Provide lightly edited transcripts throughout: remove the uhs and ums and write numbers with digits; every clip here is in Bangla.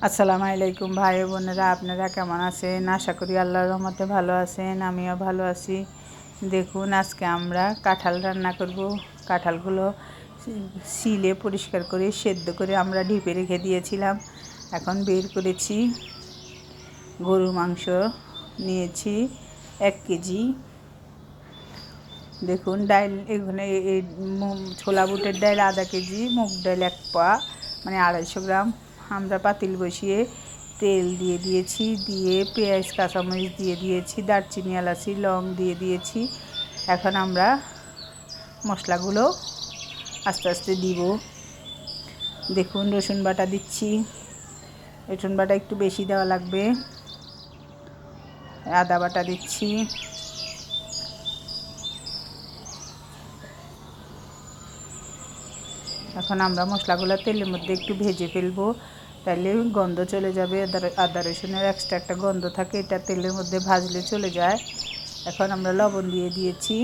আসসালামু আলাইকুম ভাই বোনেরা, আপনারা কেমন আছেন? আশা করি আল্লাহর রহমতে ভালো আছেন। আমিও ভালো আছি। দেখুন, আজকে আমরা কাঁঠাল রান্না করব। কাঁঠালগুলো শিলে পরিষ্কার করে সেদ্ধ করে আমরা ঢেপে রেখে দিয়েছিলাম, এখন বের করেছি। গরুর মাংস নিয়েছি 1 কেজি। দেখুন, ডাল এখানে ছোলা বুটের ডাল আধা কেজি, মুগ ডাল 1 পা, মানে 250 গ্রাম। আমরা পাতিল বসিয়ে তেল দিয়ে দিয়েছি, দিয়ে পেঁয়াজ কাঁচামরিচ দিয়ে দিয়েছি, দারচিনি এলাচি লং দিয়ে দিয়েছি। এখন আমরা মশলাগুলো আস্তে আস্তে দিব। দেখুন, রসুন বাটা দিচ্ছি। রসুন বাটা একটু বেশি দেওয়া লাগবে। আদা বাটা দিচ্ছি। এখন আমরা মশলাগুলো তেলের মধ্যে একটু ভেজে ফেলবো, তাহলে গন্ধ চলে যাবে। আদা রসুনের এক্সট্রা একটা গন্ধ থাকে, এটা তেলের মধ্যে ভাজলে চলে যায়। এখন আমরা লবণ দিয়ে দিয়েছি।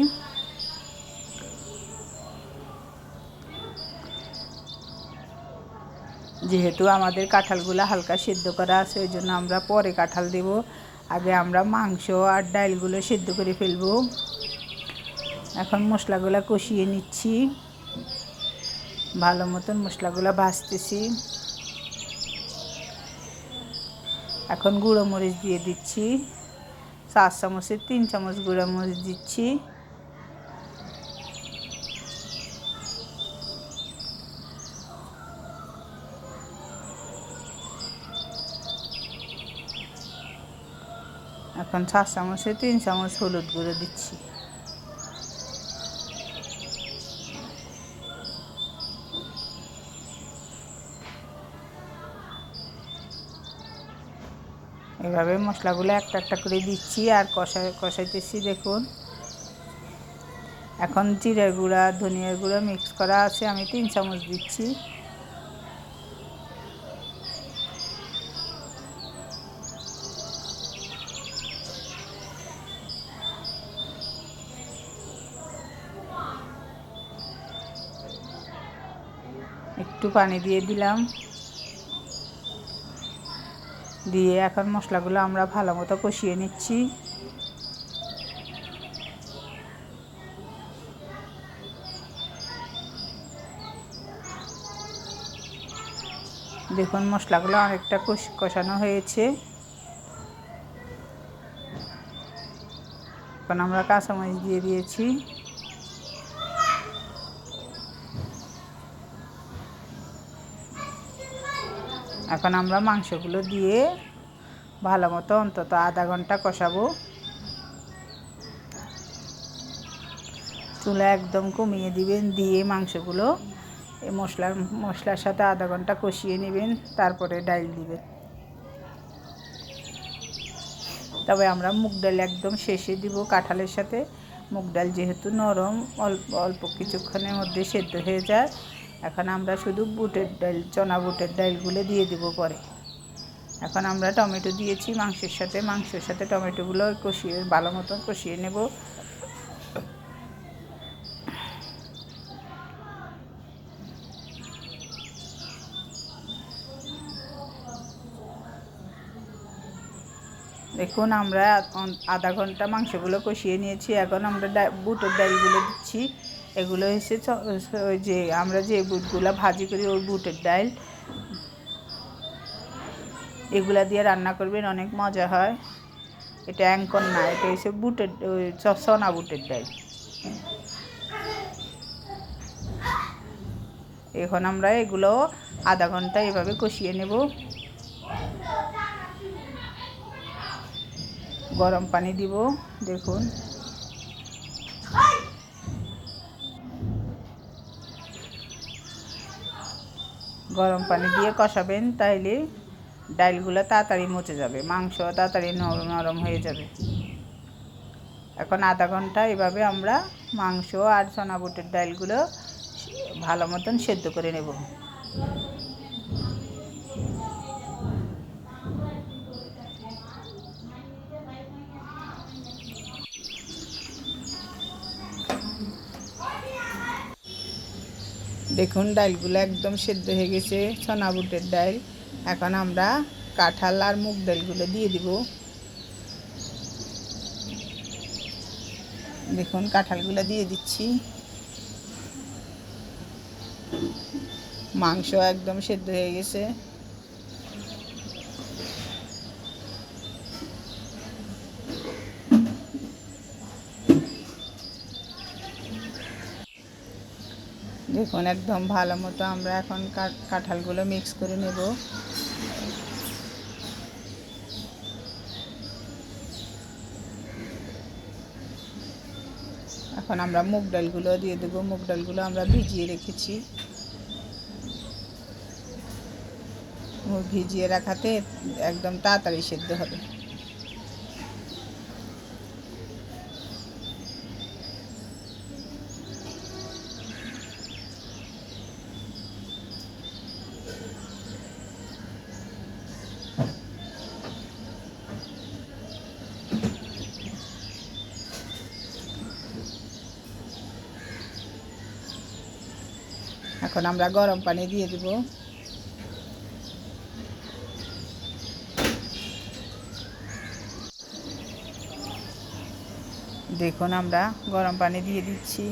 যেহেতু আমাদের কাঁঠালগুলো হালকা সেদ্ধ করা আছে, ওই জন্য আমরা পরে কাঁঠাল দেব। আগে আমরা মাংস আর ডালগুলো সেদ্ধ করে ফেলবো। এখন মশলাগুলো কষিয়ে নিচ্ছি, ভালো মতন মশলাগুলো ভাজতেছি। এখন গুঁড়ো মরিচ দিয়ে দিচ্ছি, 4 চামচের 3 চামচ গুঁড়ো মরিচ দিচ্ছি। এখন 4 চামচে 3 চামচ হলুদ গুঁড়ো দিচ্ছি। এভাবে মশলাগুলো একটা একটা করে দিচ্ছি আর কষাইতেছি। দেখুন, এখন জিরার গুঁড়া ধনিয়ার গুঁড়া মিক্স করা আছে, আমি 3 চামচ দিচ্ছি। একটু পানি দিয়ে দিলাম, দিয়ে এখন মশলাগুলো আমরা ভালো মতো কষিয়ে নিচ্ছি। দেখুন, মশলাগুলো অনেকটা কষানো হয়েছে। এখন আমরা কাঁচামরিচ দিয়ে দিয়েছি। এখন আমরা মাংসগুলো দিয়ে ভালো মতো অন্তত আধা ঘন্টা কষাবো। চুলা একদম কমিয়ে দিবেন, দিয়ে মাংসগুলো এই মশলার সাথে আধা ঘন্টা কষিয়ে নেবেন, তারপরে ডাল দিবেন। তবে আমরা মুগ ডাল একদম শেষে দিব কাঁঠালের সাথে। মুগ ডাল যেহেতু নরম, অল্প কিছুক্ষণের মধ্যে সেদ্ধ হয়ে যায়। এখন আমরা শুধু বুটের ডাল, চনা বুটের ডালগুলো দিয়ে দিব পরে। এখন আমরা টমেটো দিয়েছি মাংসের সাথে টমেটোগুলো কষিয়ে ভালো মতো কষিয়ে নেব। দেখুন, আমরা আধা ঘন্টা মাংসগুলো কষিয়ে নিয়েছি। এখন আমরা বুটের ডালগুলো দিচ্ছি। এগুলো হচ্ছে ওই যে আমরা যে বুটগুলো ভাজি করি, ওই বুটের ডাল। এগুলা দিয়ে রান্না করবেন, অনেক মজা হয়। এটা অ্যাঙ্কর না, এটা হচ্ছে বুটের ওই চনা বুটের ডাল। এখন আমরা এগুলো আধা ঘন্টা এভাবে কষিয়ে নেব। গরম পানি দিব। দেখুন, গরম পানি দিয়ে কষাবেন, তাইলে ডালগুলো তাড়াতাড়ি মচে যাবে, মাংস তাড়াতাড়ি নরম হয়ে যাবে। এখন আধা ঘন্টা এভাবে আমরা মাংস আর চনা বুটের ডালগুলো ভালো মতন সেদ্ধ করে নেব। দেখুন, ডালগুলো একদম সেদ্ধ হয়ে গেছে, চনা বুটের ডাল। এখন আমরা কাঁঠাল আর মুগ ডালগুলো দিয়ে দিব। দেখুন কাঁঠালগুলো দিয়ে দিচ্ছি। মাংস একদম সেদ্ধ হয়ে গেছে। দেখুন একদম ভালো মতো আমরা এখন কাঁঠালগুলো মিক্স করে নেব। এখন আমরা মুগ ডালগুলো দিয়ে দেব। মুগ ডালগুলো আমরা ভিজিয়ে রেখেছি। ভিজিয়ে রাখাতে একদম তাড়াতাড়ি সেদ্ধ হবে। এখন আমরা গরম পানি দিয়ে দেব। দেখুন আমরা গরম পানি দিয়ে দিচ্ছি।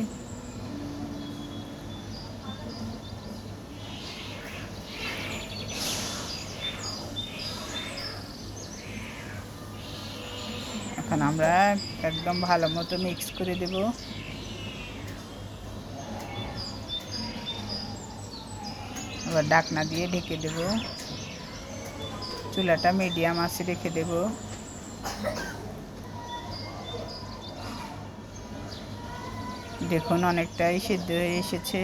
এখন আমরা একদম ভালো মতো মিক্স করে দেব। আবার ঢাকনা দিয়ে ঢেকে দেব। চুলাটা মিডিয়াম আঁচে রেখে দেব। দেখুন অনেকটাই সিদ্ধ হয়ে এসেছে।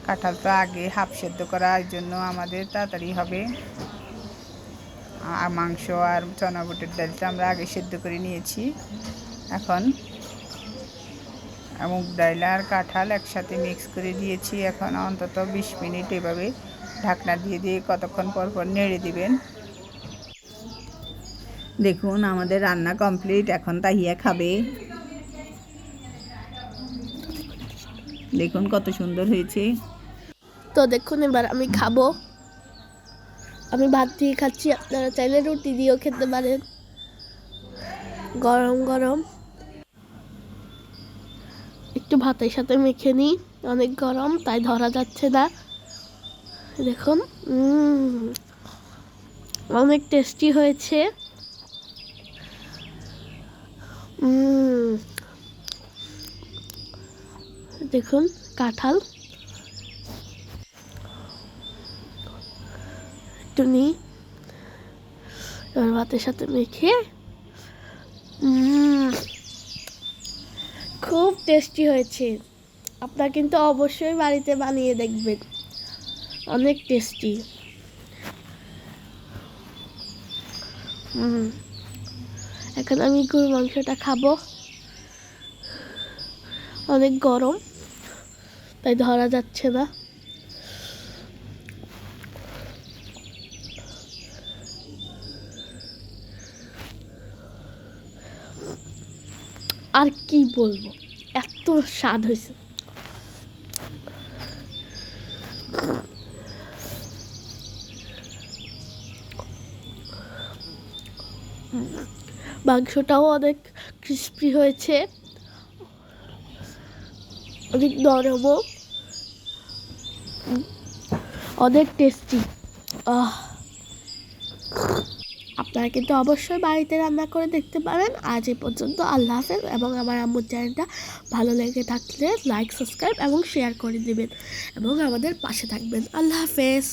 কাঁঠালটা আগে হাফ সেদ্ধ করার জন্য আমাদের তাড়াতাড়ি হবে। আর মাংস আর চনা বুটের ডালটা আমরা আগে সেদ্ধ করে নিয়েছি। এখন মুগ ডাল আর কাঁঠাল একসাথে মিক্স করে দিয়েছি। এখন অন্তত 20 মিনিট এভাবে ঢাকনা দিয়ে দিয়ে কতক্ষণ পর পর নেড়ে দিবেন। দেখুন আমাদের রান্না কমপ্লিট। এখন তাহিয়া খাবে। দেখুন কত সুন্দর হয়েছে। তো দেখুন এবার আমি খাবো। আমি ভাত দিয়ে খাচ্ছি, আপনারা চাইলে রুটি দিয়েও খেতে পারেন। গরম গরম একটু ভাতের সাথে মেখে নিই, অনেক গরম তাই ধরা যাচ্ছে না। দেখুন অনেক টেস্টি হয়েছে। দেখুন কাঁঠাল একটু নিই, এবার ভাতের সাথে মেখে খুব টেস্টি হয়েছে। আপনারা কিন্তু অবশ্যই বাড়িতে বানিয়ে দেখবেন, অনেক টেস্টি। এখন আমি গরুর মাংসটা খাবো। অনেক গরম তাই ধরা যাচ্ছে না। আর কি বলবো, এত স্বাদ হয়েছে। মাংসটাও অনেক ক্রিস্পি হয়েছে, অনেক নরমও, অনেক টেস্টি। আপনারা কিন্তু অবশ্যই বাড়িতে রান্না করে দেখতে পারেন। আজ এ পর্যন্ত, আল্লাহ হাফেজ। এবং আমার আম্মুর চ্যানেলটা ভালো লেগে থাকলে লাইক, সাবস্ক্রাইব এবং শেয়ার করে দেবেন এবং আমাদের পাশে থাকবেন। আল্লাহ হাফেজ।